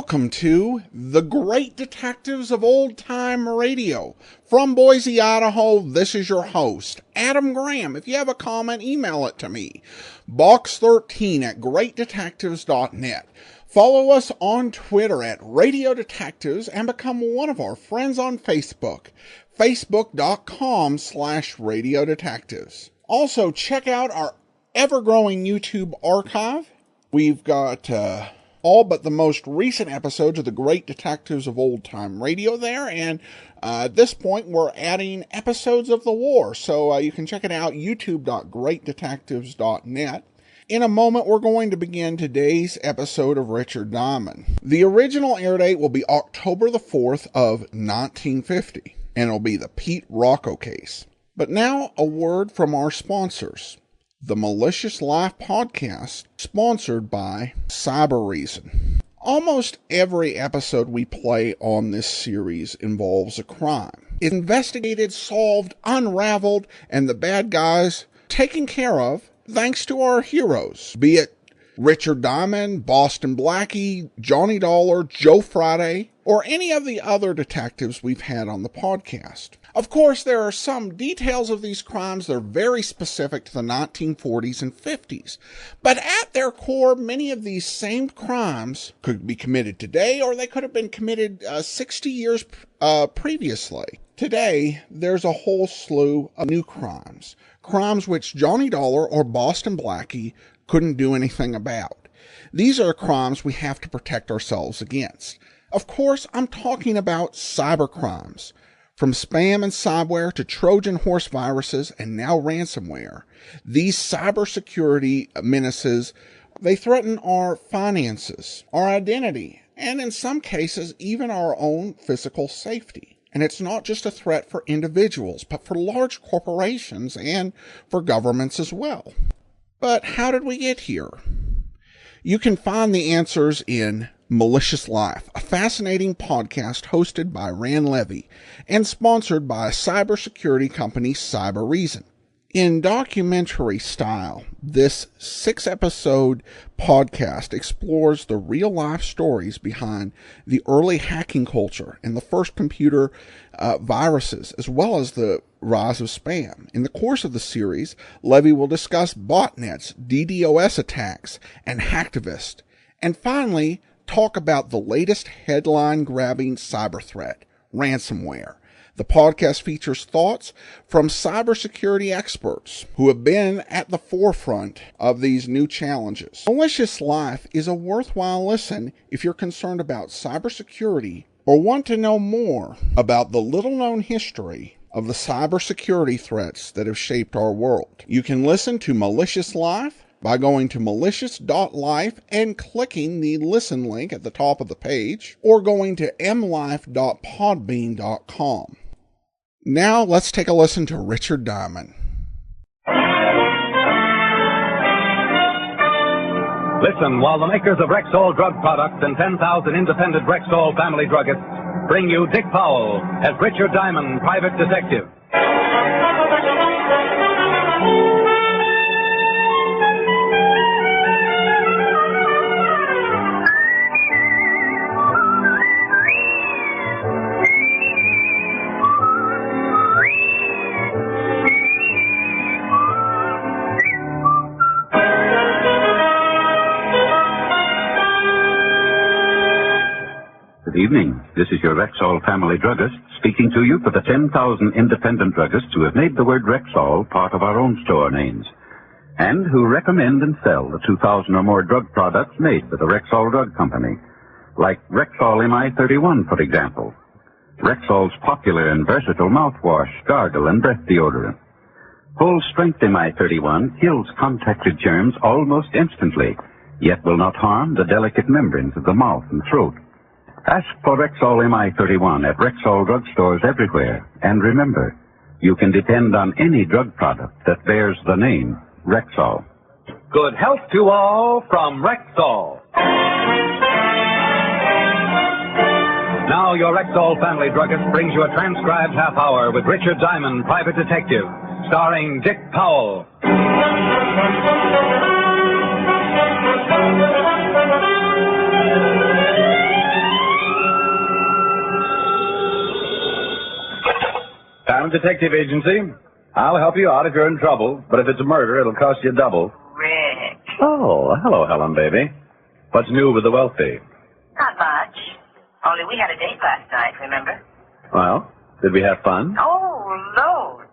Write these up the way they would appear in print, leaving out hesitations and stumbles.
welcome to The Great Detectives of Old Time Radio. From Boise, Idaho, this is your host, Adam Graham. If you have a comment, email it to me, box13@greatdetectives.net. Follow us on Twitter at Radio Detectives and become one of our friends on Facebook, facebook.com/Radio Detectives. Also, check out our ever-growing YouTube archive. We've got all but the most recent episodes of The Great Detectives of Old Time Radio there, and at this point we're adding episodes of The War, so you can check it out, youtube.greatdetectives.net. In a moment, we're going to begin today's episode of Richard Diamond. The original air date will be October the 4th of 1950, and it'll be the Pete Rocco case. But now, a word from our sponsors. The Malicious Life podcast, sponsored by Cyber Reason. Almost every episode we play on this series involves a crime. It's investigated, solved, unraveled, and the bad guys taken care of thanks to our heroes, be it Richard Diamond, Boston Blackie, Johnny Dollar, Joe Friday, or any of the other detectives we've had on the podcast. Of course, there are some details of these crimes that are very specific to the 1940s and 50s. But at their core, many of these same crimes could be committed today, or they could have been committed 60 years previously. Today, there's a whole slew of new crimes. Crimes which Johnny Dollar or Boston Blackie couldn't do anything about. These are crimes we have to protect ourselves against. Of course, I'm talking about cyber crimes. From spam and spyware to Trojan horse viruses and now ransomware, these cybersecurity menaces, they threaten our finances, our identity, and in some cases, even our own physical safety. And it's not just a threat for individuals, but for large corporations and for governments as well. But how did we get here? You can find the answers in Malicious Life, a fascinating podcast hosted by Ran Levy and sponsored by cybersecurity company Cyber Reason. In documentary style, this 6-episode podcast explores the real-life stories behind the early hacking culture and the first computer viruses, as well as the rise of spam. In the course of the series, Levy will discuss botnets, DDoS attacks, and hacktivists, and finally talk about the latest headline-grabbing cyber threat, ransomware. The podcast features thoughts from cybersecurity experts who have been at the forefront of these new challenges. Malicious Life is a worthwhile listen if you're concerned about cybersecurity or want to know more about the little-known history of the cybersecurity threats that have shaped our world. You can listen to Malicious Life by going to malicious.life and clicking the listen link at the top of the page, or going to mlife.podbean.com. Now let's take a listen to Richard Diamond. Listen while the makers of Rexall drug products and 10,000 independent Rexall family druggists bring you Dick Powell as Richard Diamond, private detective. Good evening. This is your Rexall family druggist speaking to you for the 10,000 independent druggists who have made the word Rexall part of our own store names and who recommend and sell the 2,000 or more drug products made by the Rexall Drug Company, like Rexall MI31, for example, Rexall's popular and versatile mouthwash, gargle, and breath deodorant. Full-strength MI31 kills contacted germs almost instantly, yet will not harm the delicate membranes of the mouth and throat. Ask for Rexall MI31 at Rexall drugstores everywhere. And remember, you can depend on any drug product that bears the name Rexall. Good health to all from Rexall. Now your Rexall family druggist brings you a transcribed half hour with Richard Diamond, private detective, starring Dick Powell. Diamond Detective Agency. I'll help you out if you're in trouble, but if it's a murder, it'll cost you double. Rick. Oh, hello, Helen, baby. What's new with the wealthy? Not much. Only we had a date last night, remember? Well, did we have fun? Oh, loads.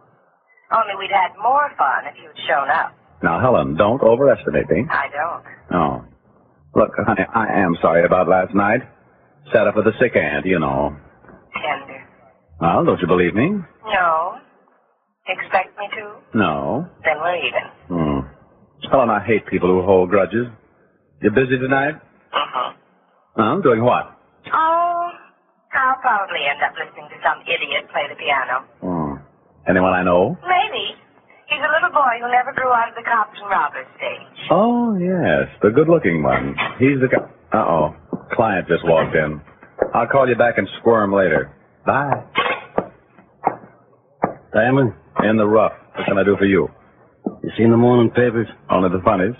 Only we'd had more fun if you'd shown up. Now, Helen, don't overestimate me. I don't. Oh. Look, honey, I am sorry about last night. Sat up with a sick aunt, you know. Tender. Well, don't you believe me? No. Expect me to? No. Then we're even. Helen, I hate people who hold grudges. You busy tonight? Uh-huh. Well, doing what? Oh, I'll probably end up listening to some idiot play the piano. Anyone I know? Maybe. He's a little boy who never grew out of the cops and robbers stage. Oh, yes, the good-looking one. He's the guy. Uh-oh. Client just walked in. I'll call you back and squirm later. Bye. Diamond, In the rough. What can I do for you? you seen the morning papers? Only the funnies.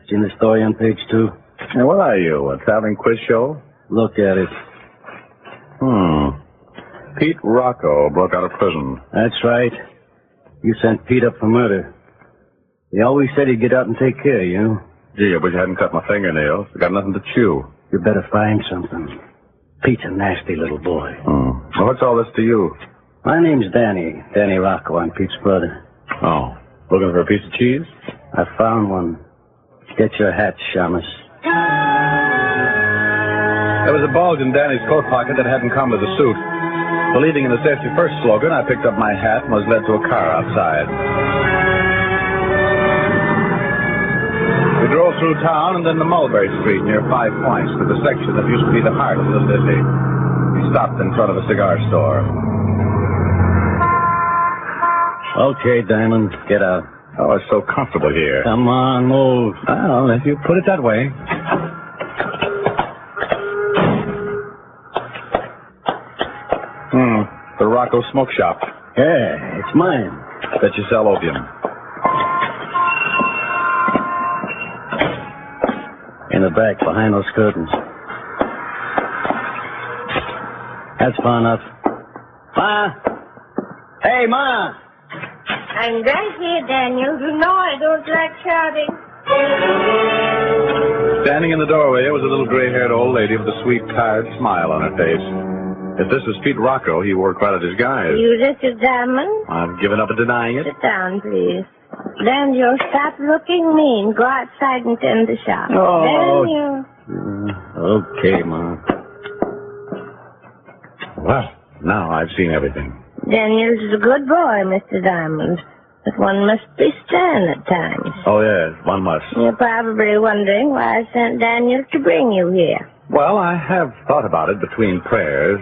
Seen the story on page 2? Hey, what are you, a traveling quiz show? Look at it. Pete Rocco broke out of prison. That's right. You sent Pete up for murder. He always said he'd get out and take care of you. Gee, I wish I hadn't cut my fingernails. I got nothing to chew. You better find something. Pete's a nasty little boy. Well, what's all this to you? My name's Danny. Danny Rocco. I'm Pete's brother. Oh, looking for a piece of cheese? I found one. Get your hat, Shamus. There was a bulge in Danny's coat pocket that hadn't come with the suit. Believing in the safety first slogan, I picked up my hat and was led to a car outside. We drove through town and then to Mulberry Street near 5 Points to the section that used to be the heart of Little Italy. We stopped in front of a cigar store. Okay, Diamond, get out. Oh, it's so comfortable here. Come on, move. Well, if you put it that way. The Rocco Smoke Shop. Yeah, it's mine. Bet you sell opium. In the back, behind those curtains. That's far enough. Ma! Hey, Ma! I'm right here, Daniel. You know I don't like shouting. Standing in the doorway was a little gray-haired old lady with a sweet, tired smile on her face. If this was Pete Rocco, he wore quite a disguise. You Richard Diamond? I've given up on denying it. Sit down, please. Daniel, stop looking mean. Go outside and tend the shop. Oh. Daniel. Okay, Ma. Well, now I've seen everything. Daniel's a good boy, Mr. Diamond. But one must be stern at times. Oh, yes, one must. You're probably wondering why I sent Daniel to bring you here. Well, I have thought about it between prayers.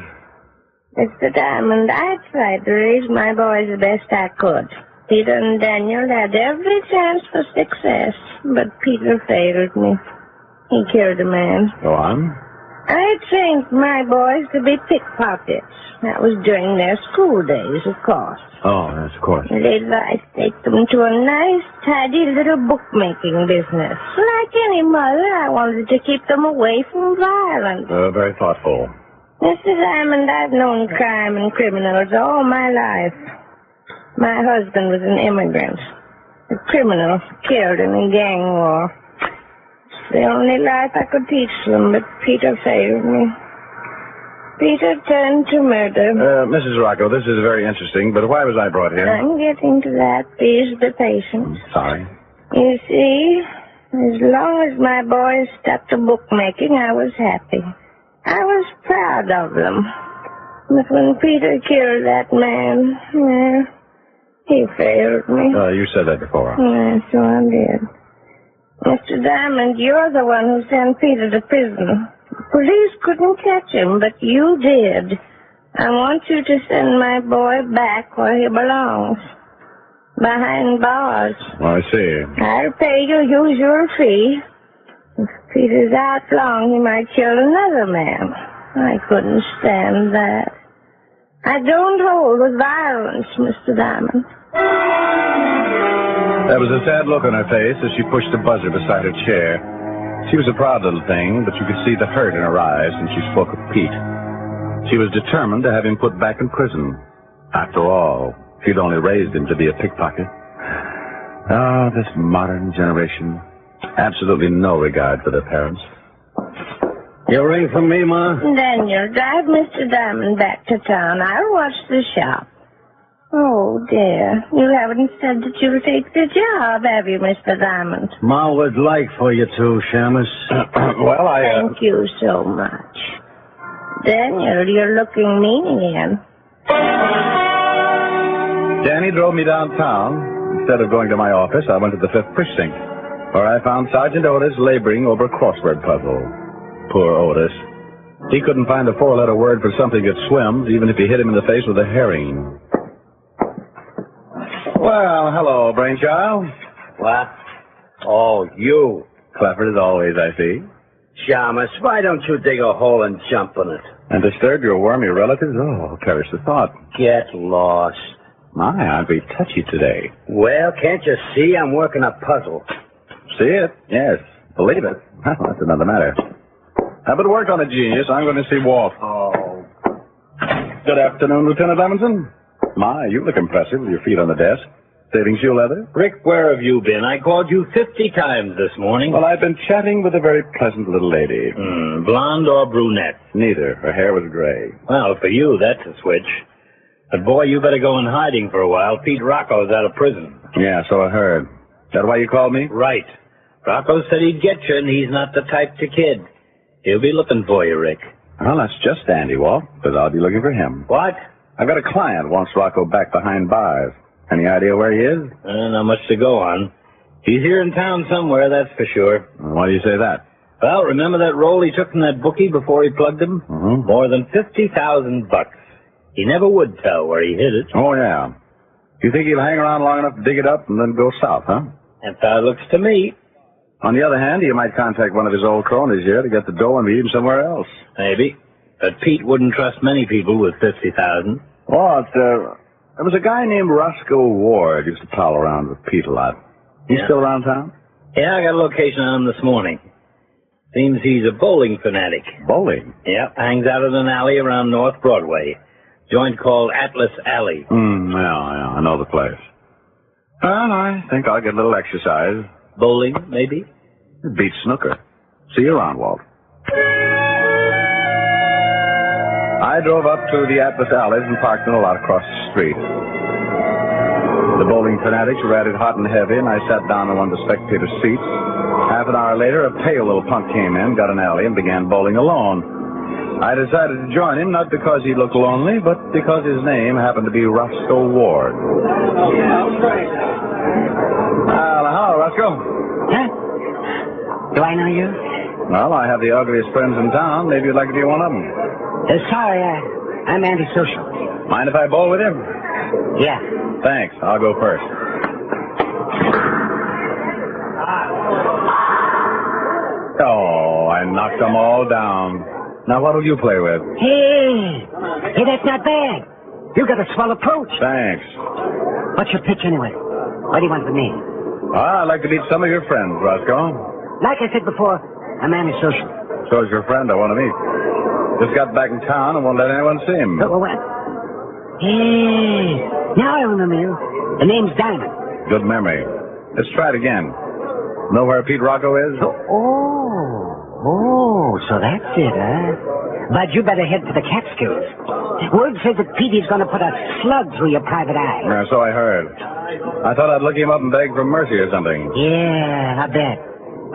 Mr. Diamond, I tried to raise my boys the best I could. Peter and Daniel had every chance for success, but Peter failed me. He killed a man. Go on. I trained my boys to be pickpockets. That was during their school days, of course. Oh, yes, of course. Later, I take them to a nice, tidy little bookmaking business. Like any mother, I wanted to keep them away from violence. Very thoughtful. Mr. Diamond, I've known crime and criminals all my life. My husband was an immigrant. A criminal killed in a gang war. It's the only life I could teach them, but Peter failed me. Peter turned to murder. Mrs. Rocco, this is very interesting, but why was I brought here? I'm getting to that. Please be patient. Sorry. You see, as long as my boys stuck to bookmaking, I was happy. I was proud of them. But when Peter killed that man, well, he failed me. You said that before. Yes, so I did. Mr. Diamond, you're the one who sent Peter to prison. The police couldn't catch him, but you did. I want you to send my boy back where he belongs. Behind bars. Oh, I see. I'll pay your usual fee. If Peter's out long, he might kill another man. I couldn't stand that. I don't hold with violence, Mr. Diamond. There was a sad look on her face as she pushed the buzzer beside her chair. She was a proud little thing, but you could see the hurt in her eyes when she spoke of Pete. She was determined to have him put back in prison. After all, she'd only raised him to be a pickpocket. Oh, this modern generation. Absolutely no regard for their parents. You ring for me, Ma? Daniel, drive Mr. Diamond back to town. I'll watch the shop. Oh, dear. You haven't said that you'll take the job, have you, Mr. Diamond? Ma would like for you to, Shamus. Well, Thank you so much. Daniel, you're looking mean again. Danny drove me downtown. Instead of going to my office, I went to the 5th Precinct, where I found Sergeant Otis laboring over a crossword puzzle. Poor Otis. He couldn't find a 4-letter word for something that swims, even if you hit him in the face with a herring. Well, hello, Brainchild. What? Oh, you. Clever as always, I see. Shamus, why don't you dig a hole and jump in it? And disturb your wormy relatives? Oh, perish the thought. Get lost. My, I'd be touchy today. Well, can't you see I'm working a puzzle? See it? Yes. Believe it? Well, that's another matter. I've been worked on a genius. I'm going to see Walt. Oh. Good afternoon, Lieutenant Levinson. My, you look impressive with your feet on the desk. Saving shoe leather? Rick, where have you been? I called you 50 times this morning. Well, I've been chatting with a very pleasant little lady. Blonde or brunette? Neither. Her hair was gray. Well, for you, that's a switch. But, boy, you better go in hiding for a while. Pete Rocco's out of prison. Yeah, so I heard. That why you called me? Right. Rocco said he'd get you, and he's not the type to kid. He'll be looking for you, Rick. Well, that's just dandy, Walt, because I'll be looking for him. What? I've got a client wants Rocco back behind bars. Any idea where he is? Not much to go on. He's here in town somewhere, that's for sure. Why do you say that? Well, remember that roll he took from that bookie before he plugged him? Mm-hmm. More than $50,000. He never would tell where he hid it. Oh, yeah. You think he'll hang around long enough to dig it up and then go south, huh? That's how it looks to me. On the other hand, he might contact one of his old cronies here to get the dough and meet him somewhere else. Maybe. But Pete wouldn't trust many people with $50,000. Well, there was a guy named Roscoe Ward used to pal around with Pete a lot. He's still around town? Yeah, I got a location on him this morning. Seems he's a bowling fanatic. Bowling? Yep, hangs out in an alley around North Broadway. Joint called Atlas Alley. Yeah, I know the place. Well, I think I'll get a little exercise. Bowling, maybe? It beats snooker. See you around, Walt. I drove up to the Atlas Alleys and parked in a lot across the street. The bowling fanatics were at it hot and heavy, and I sat down in one of the spectator seats. Half an hour later, a pale little punk came in, got an alley, and began bowling alone. I decided to join him, not because he looked lonely, but because his name happened to be Roscoe Ward. Hello, Roscoe. Huh? Do I know you? Well, I have the ugliest friends in town. Maybe you'd like to be one of them. Sorry, I'm antisocial. Mind if I bowl with him? Yeah. Thanks. I'll go first. Oh, I knocked them all down. Now, what'll you play with? Hey, that's not bad. You got a swell approach. Thanks. What's your pitch anyway? What do you want from me? I'd like to meet some of your friends, Roscoe. Like I said before, I'm antisocial. So's your friend I want to meet. Just got back in town and won't let anyone see him. What? Hey, now I remember you. The name's Diamond. Good memory. Let's try it again. Know where Pete Rocco is? Oh, so that's it, huh? But you better head for the Catskills. Word says that Petey's going to put a slug through your private eye. Yeah, so I heard. I thought I'd look him up and beg for mercy or something. Yeah, I bet.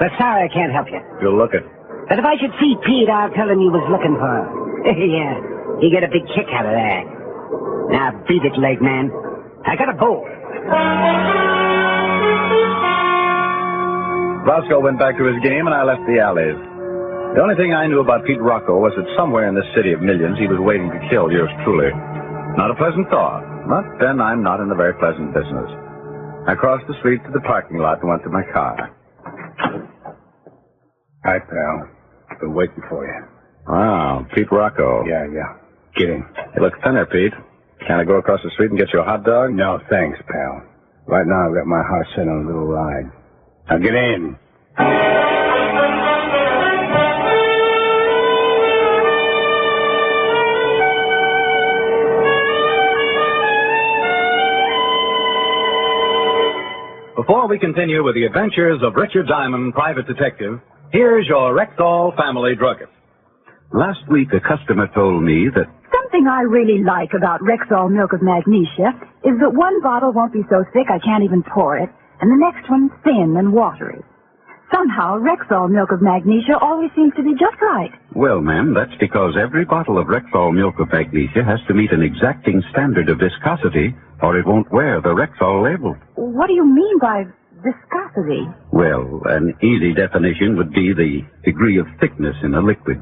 But sorry I can't help you. You'll look it. But if I should see Pete, I'll tell him you was looking for him. Yeah, you get a big kick out of that. Now beat it, leg man. I got a bowl. Roscoe went back to his game, and I left the alleys. The only thing I knew about Pete Rocco was that somewhere in this city of millions he was waiting to kill yours truly. Not a pleasant thought, but then I'm not in a very pleasant business. I crossed the street to the parking lot and went to my car. Hi, pal. Been waiting for you. Wow, Pete Rocco. Yeah. Get in. You look thinner, Pete. Can I go across the street and get you a hot dog? No, thanks, pal. Right now I've got my heart set on a little ride. Now get in. Before we continue with the adventures of Richard Diamond, private detective, here's your Rexall family druggist. Last week, a customer told me that Something I really like about Rexall Milk of Magnesia is that one bottle won't be so thick I can't even pour it, and the next one's thin and watery. Somehow, Rexall Milk of Magnesia always seems to be just right. well, ma'am, that's because every bottle of Rexall Milk of Magnesia has to meet an exacting standard of viscosity, or it won't wear the Rexall label. What do you mean by viscosity? Well, an easy definition would be the degree of thickness in a liquid.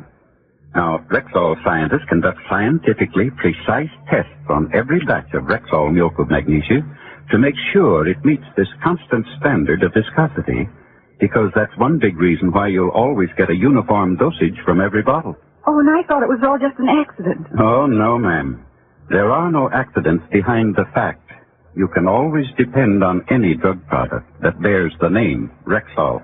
Now, Rexall scientists conduct scientifically precise tests on every batch of Rexall Milk of Magnesia to make sure it meets this constant standard of viscosity, because that's one big reason why you'll always get a uniform dosage from every bottle. Oh, and I thought it was all just an accident. Oh, no, ma'am. There are no accidents behind the fact. You can always depend on any drug product that bears the name Rexall.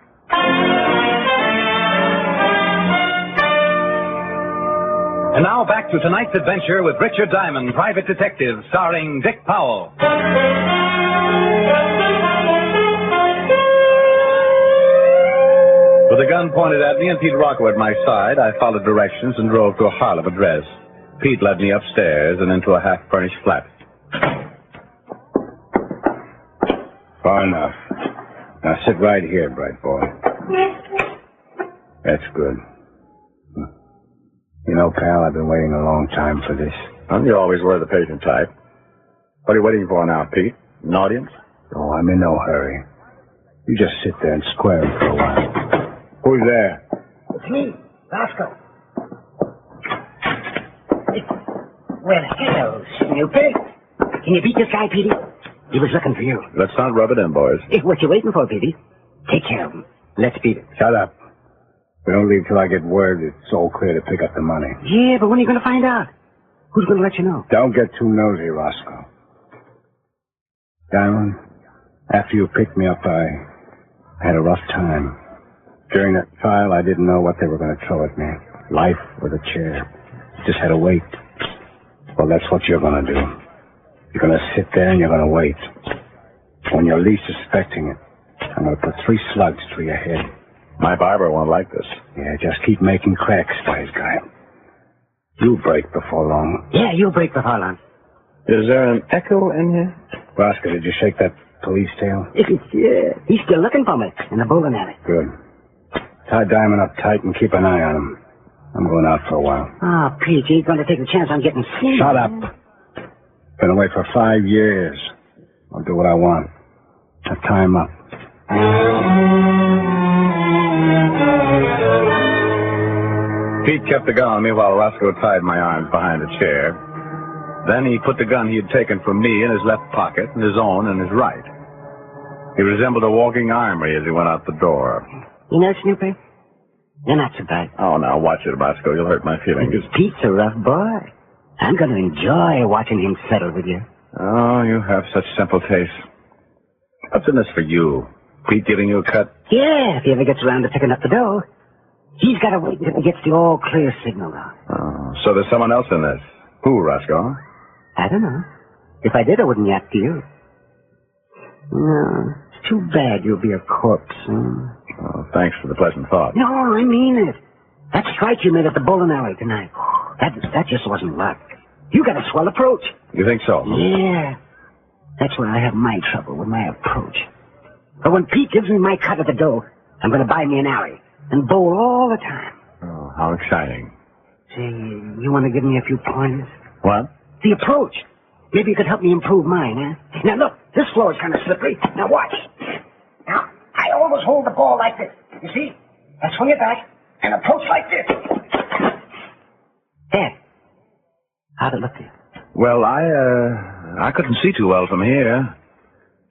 And now back to tonight's adventure with Richard Diamond, private detective, starring Dick Powell. With a gun pointed at me and Pete Rocco at my side, I followed directions and drove to a Harlem address. Pete led me upstairs and into a half-furnished flat. Far enough. Now sit right here, bright boy. That's good. You know, pal, I've been waiting a long time for this. Well, you always were the patient type. What are you waiting for now, Pete? An audience? Oh, I'm in no hurry. You just sit there and square it for a while. Who's there? It's me, Roscoe. Well, hello, Snoopy. Can you beat this guy, Petey? He was looking for you. Let's not rub it in, boys. What you waiting for, Petey? Take care of him. Let's beat it. Shut up. We don't leave till I get word it's all clear to pick up the money. Yeah, but when are you going to find out? Who's going to let you know? Don't get too nosy, Roscoe. Diamond, after you picked me up, I had a rough time. During that trial, I didn't know what they were going to throw at me. Life or the chair. Just had to wait. Well, that's what you're going to do. You're going to sit there and you're going to wait. When you're least suspecting it, I'm going to put 3 slugs through your head. My barber won't like this. Yeah, just keep making cracks, wise guy. You'll break before long. Yeah, you'll break before long. Is there an echo in here? Roscoe, did you shake that police tail? Yeah, he's still looking for me in the bowling alley. Good. Tie Diamond up tight and keep an eye on him. I'm going out for a while. Oh, Pete, you ain't going to take a chance on getting seen. Shut up. Been away for 5 years. I'll do what I want. Now tie him up. Pete kept the gun on me while Roscoe tied my arms behind a chair. Then he put the gun he had taken from me in his left pocket and his own in his right. He resembled a walking armory as he went out the door. You know, Snoopy, you're not so bad. Oh, now watch it, Roscoe. You'll hurt my feelings. Pete's a rough boy. I'm going to enjoy watching him settle with you. Oh, you have such simple tastes. What's in this for you? Pete giving you a cut? Yeah, if he ever gets around to picking up the dough. He's got to wait until he gets the all-clear signal out. Oh, so there's someone else in this. Who, Roscoe? I don't know. If I did, I wouldn't yap to you. No, it's too bad you'll be a corpse soon. Oh, thanks for the pleasant thought. No, I mean it. That strike you made at the bowling alley tonight, that just wasn't luck. You got a swell approach. You think so? Yeah. That's where I have my trouble, with my approach. But when Pete gives me my cut of the dough, I'm going to buy me an alley and bowl all the time. Oh, how exciting. Say, you want to give me a few pointers? What? The approach. Maybe you could help me improve mine, huh? Now, look, this floor is kind of slippery. Now, watch. Now, I always hold the ball like this. You see? I swing it back and approach like this. There. How'd it look to you? Well, I couldn't see too well from here.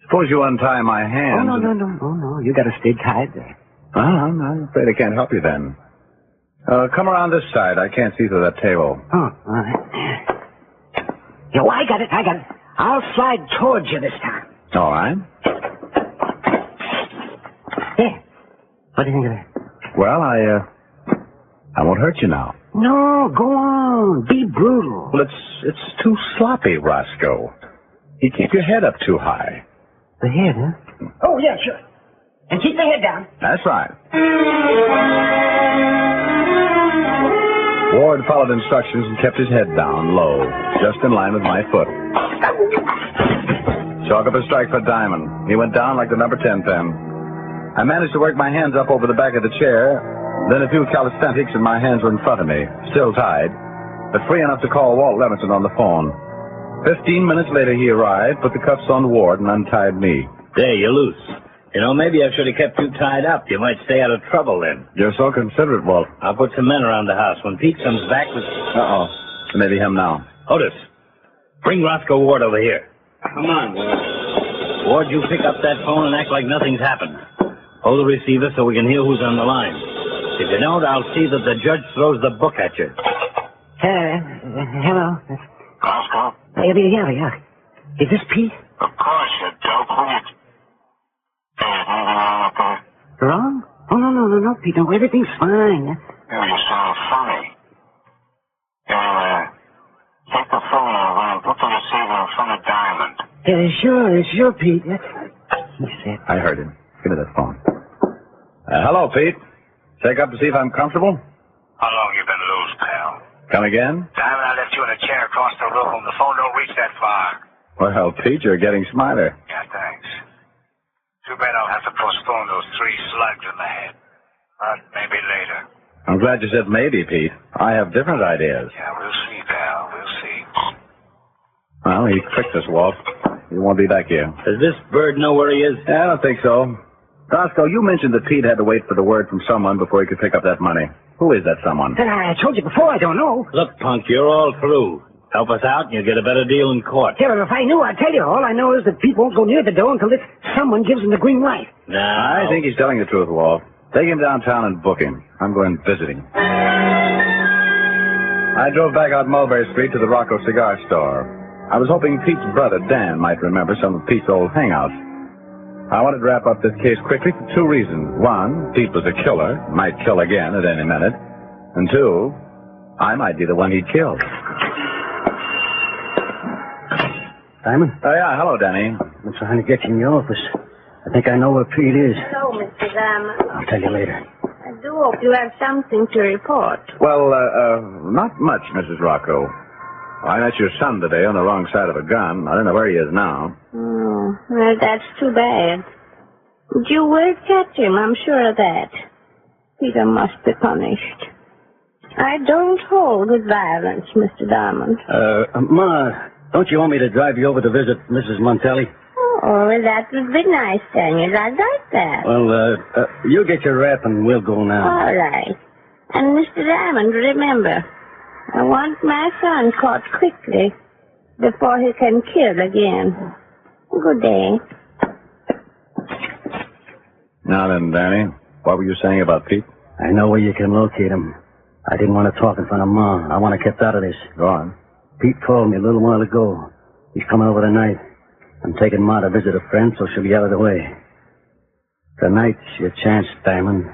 Suppose you untie my hands. Oh, no. You got to stay tied there. I'm afraid I can't help you then. Come around this side. I can't see through that table. Oh, all right. Yo, I got it. I'll slide towards you this time. All right. There. What do you think of that? Well, I won't hurt you now. No, go on. Be brutal. Well, it's too sloppy, Roscoe. You keep your head up too high. The head, huh? Oh, yeah, sure. And keep the head down. That's right. Ward followed instructions and kept his head down, low, just in line with my foot. Chalk up a strike for Diamond. He went down like the number 10 pen. I managed to work my hands up over the back of the chair, then a few calisthenics and my hands were in front of me, still tied, but free enough to call Walt Levinson on the phone. 15 minutes later he arrived, put the cuffs on Ward, and untied me. There, you're loose. You know, maybe I should have kept you tied up. You might stay out of trouble then. You're so considerate, Walt. I'll put some men around the house. When Pete comes back with... Uh-oh. Maybe him now. Otis, bring Roscoe Ward over here. Come on, Ward. Ward, you pick up that phone and act like nothing's happened. Hold the receiver so we can hear who's on the line. If you don't, I'll see that the judge throws the book at you. Hello. Roscoe? Yeah. Is this Pete? Of course, you dope. Hey, anything wrong up there? Wrong? Oh, no, Pete. No, everything's fine. You sound funny. Take the phone over and put the receiver in front of Diamond. Sure, Pete. He said. I heard him. Give me that phone. Hello, Pete. Check up to see if I'm comfortable? How long you been loose, pal? Come again? Diamond, I left you in a chair across the room. The phone don't reach that far. Well, Pete, you're getting smarter. Yeah, thanks. Too bad I'll have to postpone those 3 slugs in the head. But maybe later. I'm glad you said maybe, Pete. I have different ideas. Yeah, we'll see, pal. We'll see. Well, he tricked us, Walt. He won't be back here. Does this bird know where he is? I don't think so. Roscoe, you mentioned that Pete had to wait for the word from someone before he could pick up that money. Who is that someone? I told you before, I don't know. Look, punk, you're all through. Help us out and you'll get a better deal in court. Yeah, but if I knew, I'd tell you. All I know is that Pete won't go near the door until this someone gives him the green light. No. I think he's telling the truth, Walt. Take him downtown and book him. I'm going visiting. I drove back out Mulberry Street to the Rocco cigar store. I was hoping Pete's brother, Dan, might remember some of Pete's old hangouts. I wanted to wrap up this case quickly for 2 reasons. 1, Pete was a killer, might kill again at any minute. And 2, I might be the one he'd killed. Diamond? Oh, yeah. Hello, Danny. I'm trying to get you in your office. I think I know where Pete is. Hello, Mr. Diamond. I'll tell you later. I do hope you have something to report. Well, not much, Mrs. Rocco. I met your son today on the wrong side of a gun. I don't know where he is now. Oh, well, that's too bad. But you will catch him, I'm sure of that. Peter must be punished. I don't hold with violence, Mr. Diamond. Ma, don't you want me to drive you over to visit Mrs. Montelli? Oh, well, that would be nice, Daniel. I'd like that. Well, you get your wrap and we'll go now. All right. And, Mr. Diamond, remember, I want my son caught quickly before he can kill again. Good day. Now then, Danny, what were you saying about Pete? I know where you can locate him. I didn't want to talk in front of Ma. I want to kept out of this. Go on. Pete called me a little while ago. He's coming over tonight. I'm taking Ma to visit a friend, so she'll be out of the way. Tonight's your chance, Diamond.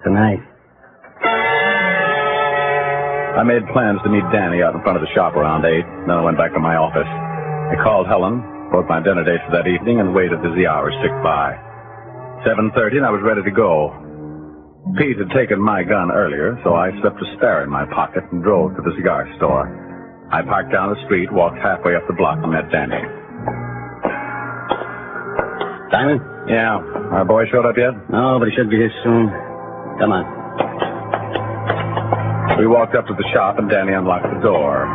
Tonight. I made plans to meet Danny out in front of the shop around 8. Then I went back to my office. I called Helen, wrote my dinner date for that evening, and waited as the hours ticked by. 7:30, and I was ready to go. Pete had taken my gun earlier, so I slipped a spare in my pocket and drove to the cigar store. I parked down the street, walked halfway up the block, and met Danny. Diamond? Yeah. Our boy showed up yet? No, but he should be here soon. Come on. We walked up to the shop, and Danny unlocked the door.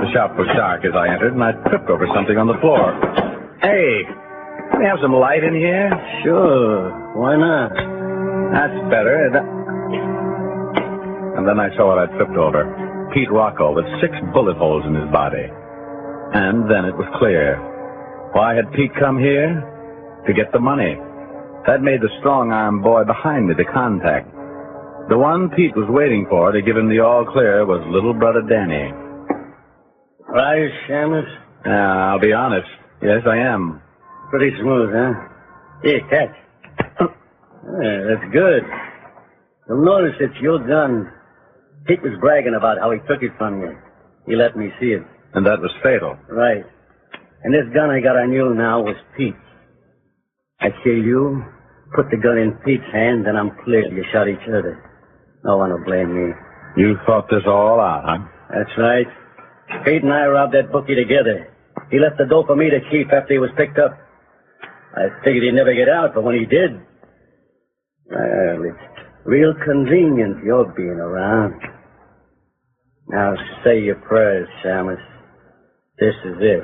The shop was dark as I entered, and I tripped over something on the floor. Hey, can we have some light in here? Sure. Why not? That's better. And then I saw what I'd tripped over. Pete Rocco with 6 bullet holes in his body. And then it was clear. Why had Pete come here? To get the money. That made the strong-arm boy behind me the contact. The one Pete was waiting for to give him the all-clear was little brother Danny. Right, Shamus? I'll be honest. Yes, I am. Pretty smooth, huh? Here, catch. Yeah, that's good. You'll notice it's your gun. Pete was bragging about how he took it from you. He let me see it. And that was fatal. Right. And this gun I got on you now was Pete's. I kill you, put the gun in Pete's hand, and I'm cleared. You shot each other. No one will blame me. You thought this all out, huh? That's right. Pete and I robbed that bookie together. He left the dough for me to keep after he was picked up. I figured he'd never get out, but when he did, well, it's real convenient you're being around. Now say your prayers, Shamus. This is it.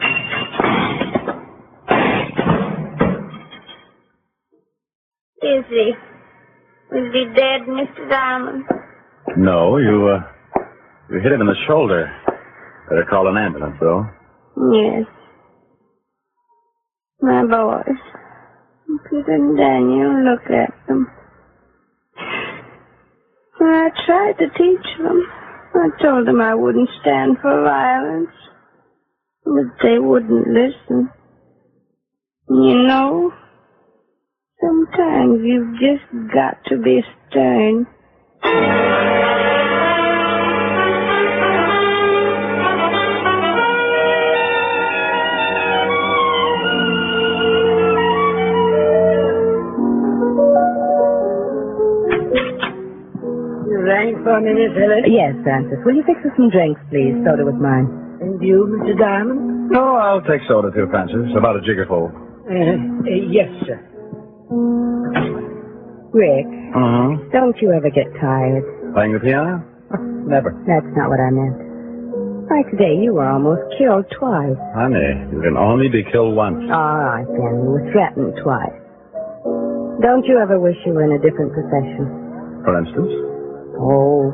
Is he? Is he dead, Mr. Diamond? No, you hit him in the shoulder. Better call an ambulance, though. Yes. My boys. Peter and Daniel, look at them. I tried to teach them. I told them I wouldn't stand for violence. But they wouldn't listen. You know, sometimes you've just got to be stern. You rang for me, Miss Helen? Yes, Francis. Will you fix us some drinks, please? Soda with mine. And you, Mr. Diamond? No, I'll take soda too, Francis. About a jiggerful. Yes, sir. Rick, Mm-hmm. don't you ever get tired? Playing the piano? Never. That's not what I meant. Why, today you were almost killed twice. Honey, you can only be killed once. All right, then. You were threatened twice. Don't you ever wish you were in a different profession? For instance? Oh,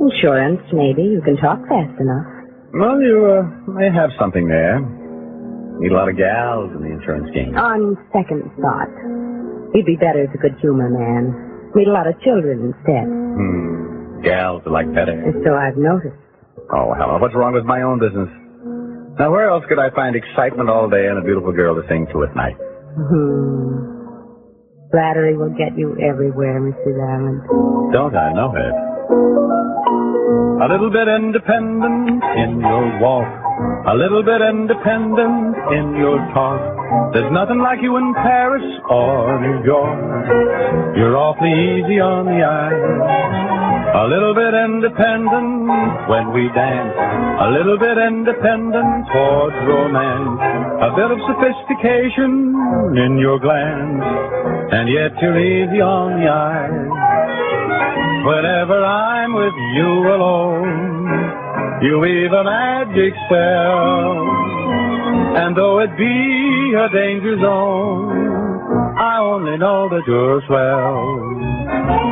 insurance, maybe. You can talk fast enough. Well, you may have something there. Need a lot of gals in the insurance game. On second thought, you'd be better as a good humor man. Meet a lot of children instead. Gals are like better. And so I've noticed. Oh, Helen, what's wrong with my own business? Now, where else could I find excitement all day and a beautiful girl to sing to at night? Flattery will get you everywhere, Mr. Diamond. Don't I know it? A little bit independent in your walk. A little bit independent in your talk. There's nothing like you in Paris or New York. You're awfully easy on the eye. A little bit independent when we dance. A little bit independent towards romance. A bit of sophistication in your glance. And yet you're easy on the eye. Whenever I'm with you alone, you weave a magic spell. And though it be a danger zone, I only know that you're swell.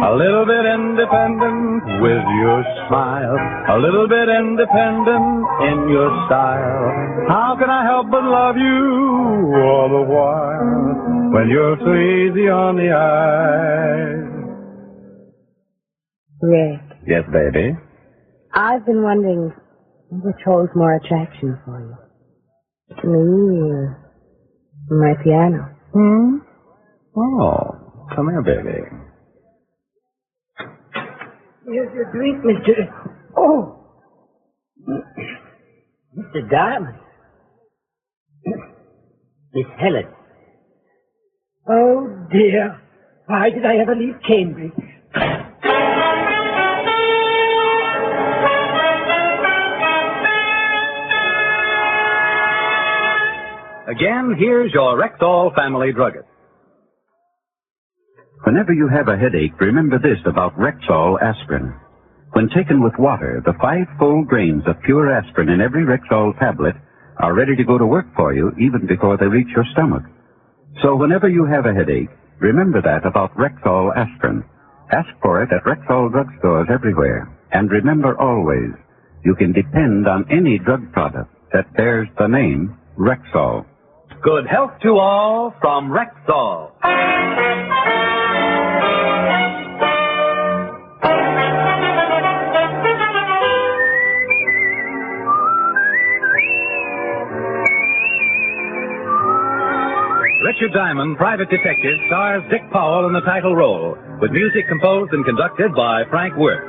A little bit independent with your smile. A little bit independent in your style. How can I help but love you all the while when you're so easy on the eye? Rick. Yes, baby? I've been wondering which holds more attraction for you. Me or my piano? Oh, come here, baby. Here's your drink, Mr. Oh! Mr. Diamond. Miss Helen. Oh, dear. Why did I ever leave Cambridge? Again, here's your Rexall family druggist. Whenever you have a headache, remember this about Rexall aspirin. When taken with water, the 5 full grains of pure aspirin in every Rexall tablet are ready to go to work for you even before they reach your stomach. So whenever you have a headache, remember that about Rexall aspirin. Ask for it at Rexall drugstores everywhere. And remember always, you can depend on any drug product that bears the name Rexall. Good health to all from Rexall. Richard Diamond, Private Detective, stars Dick Powell in the title role, with music composed and conducted by Frank Worth.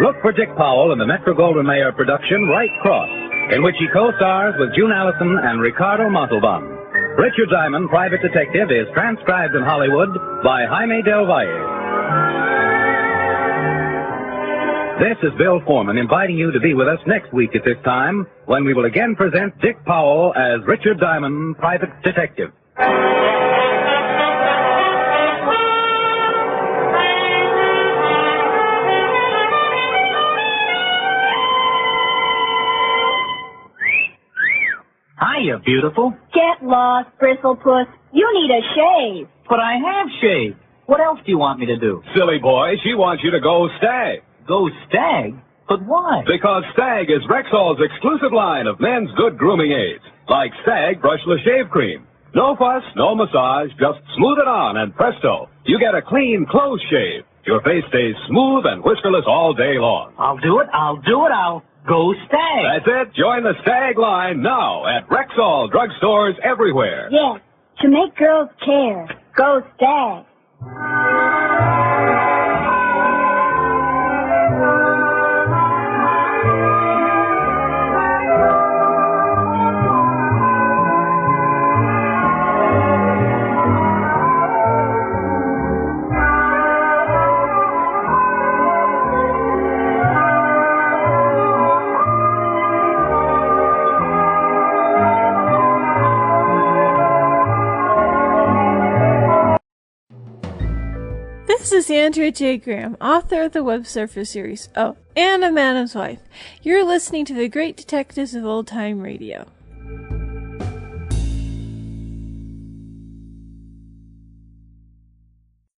Look for Dick Powell in the Metro-Goldwyn-Mayer production, Right Cross, in which he co-stars with June Allison and Ricardo Montalban. Richard Diamond, Private Detective, is transcribed in Hollywood by Jaime Del Valle. This is Bill Foreman inviting you to be with us next week at this time when we will again present Dick Powell as Richard Diamond, Private Detective. Hiya, beautiful. Get lost, Bristlepuss. You need a shave. But I have shaved. What else do you want me to do? Silly boy, she wants you to go Stag. Go Stag? But why? Because Stag is Rexall's exclusive line of men's good grooming aids. Like Stag Brushless Shave Cream. No fuss, no massage, just smooth it on and presto, you get a clean, close shave. Your face stays smooth and whiskerless all day long. I'll do it. I'll go Stag. That's it. Join the Stag line now at Rexall drugstores everywhere. Yes, to make girls care. Go Stag. This is Andrea J. Graham, author of the Web Surfer series, and of Madam's Wife. You're listening to the Great Detectives of Old Time Radio.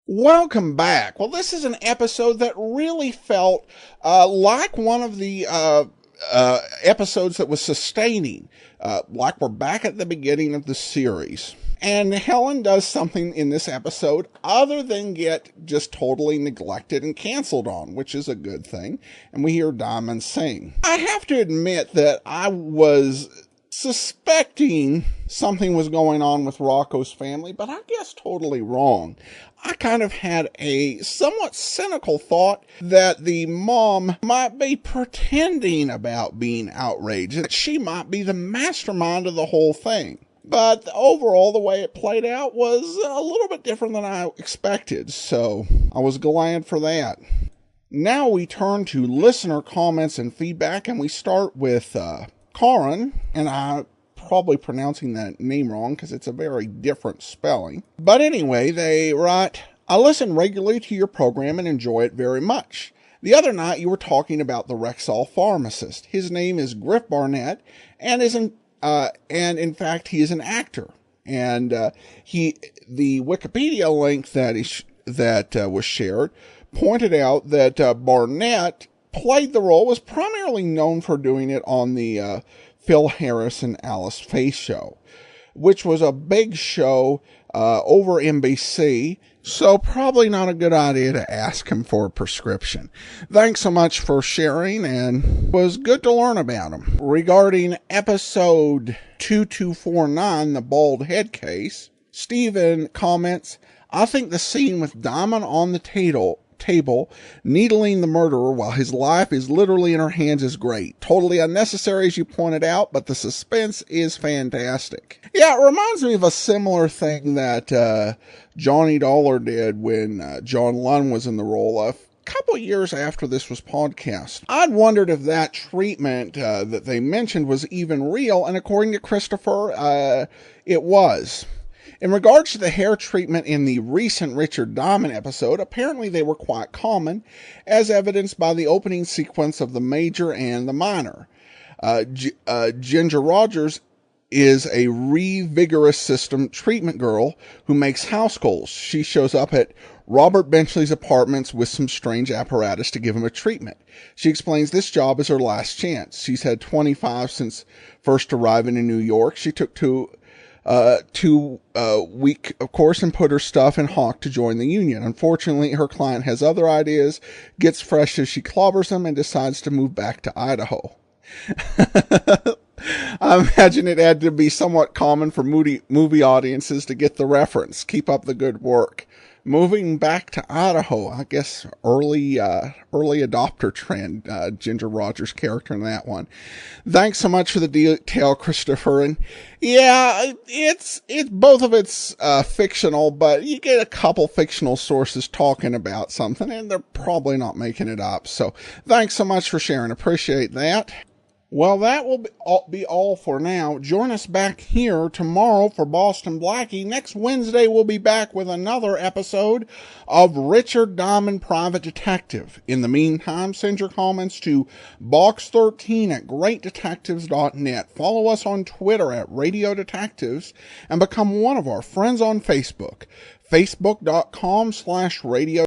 Welcome back. Well, this is an episode that really felt like one of the episodes that was sustaining, like we're back at the beginning of the series. And Helen does something in this episode other than get just totally neglected and canceled on, which is a good thing. And we hear Diamond sing. I have to admit that I was suspecting something was going on with Rocco's family, but I guess totally wrong. I kind of had a somewhat cynical thought that the mom might be pretending about being outraged, that she might be the mastermind of the whole thing. But overall, the way it played out was a little bit different than I expected, so I was glad for that. Now we turn to listener comments and feedback, and we start with Karin, and I'm probably pronouncing that name wrong because it's a very different spelling. But anyway, they write, I listen regularly to your program and enjoy it very much. The other night you were talking about the Rexall pharmacist. His name is Griff Barnett, and in fact, he is an actor. And the Wikipedia link that was shared pointed out that Barnett played the role, was primarily known for doing it on the Phil Harris and Alice Faye show, which was a big show over NBC. So probably not a good idea to ask him for a prescription. Thanks so much for sharing, and it was good to learn about him. Regarding episode 2249, the bald head case, Stephen comments, I think the scene with Diamond on the table needling the murderer while his life is literally in her hands is great. Totally unnecessary, as you pointed out, but the suspense is fantastic. Yeah, it reminds me of a similar thing that Johnny Dollar did when John Lunn was in the role of a couple of years after this was podcast. I'd wondered if that treatment that they mentioned was even real, and according to Christopher, it was. In regards to the hair treatment in the recent Richard Diamond episode, apparently they were quite common, as evidenced by the opening sequence of the Major and the Minor. Ginger Rogers is a Revigorous System treatment girl who makes house calls. She shows up at Robert Benchley's apartments with some strange apparatus to give him a treatment. She explains this job is her last chance. She's had 25 since first arriving in New York. She took two week, of course, and put her stuff in Hawk to join the union. Unfortunately, her client has other ideas, gets fresh as she clobbers them, and decides to move back to Idaho. I imagine it had to be somewhat common for movie audiences to get the reference. Keep up the good work. Moving back to Idaho, I guess early adopter trend, Ginger Rogers' character in that one. Thanks so much for the detail, Christopher. And yeah, it's both of it's fictional, but you get a couple fictional sources talking about something, and they're probably not making it up. So thanks so much for sharing. Appreciate that. Well, that will be all for now. Join us back here tomorrow for Boston Blackie. Next Wednesday, we'll be back with another episode of Richard Diamond Private Detective. In the meantime, send your comments to box13@greatdetectives.net. Follow us on Twitter at Radio Detectives and become one of our friends on Facebook. Facebook.com/Radio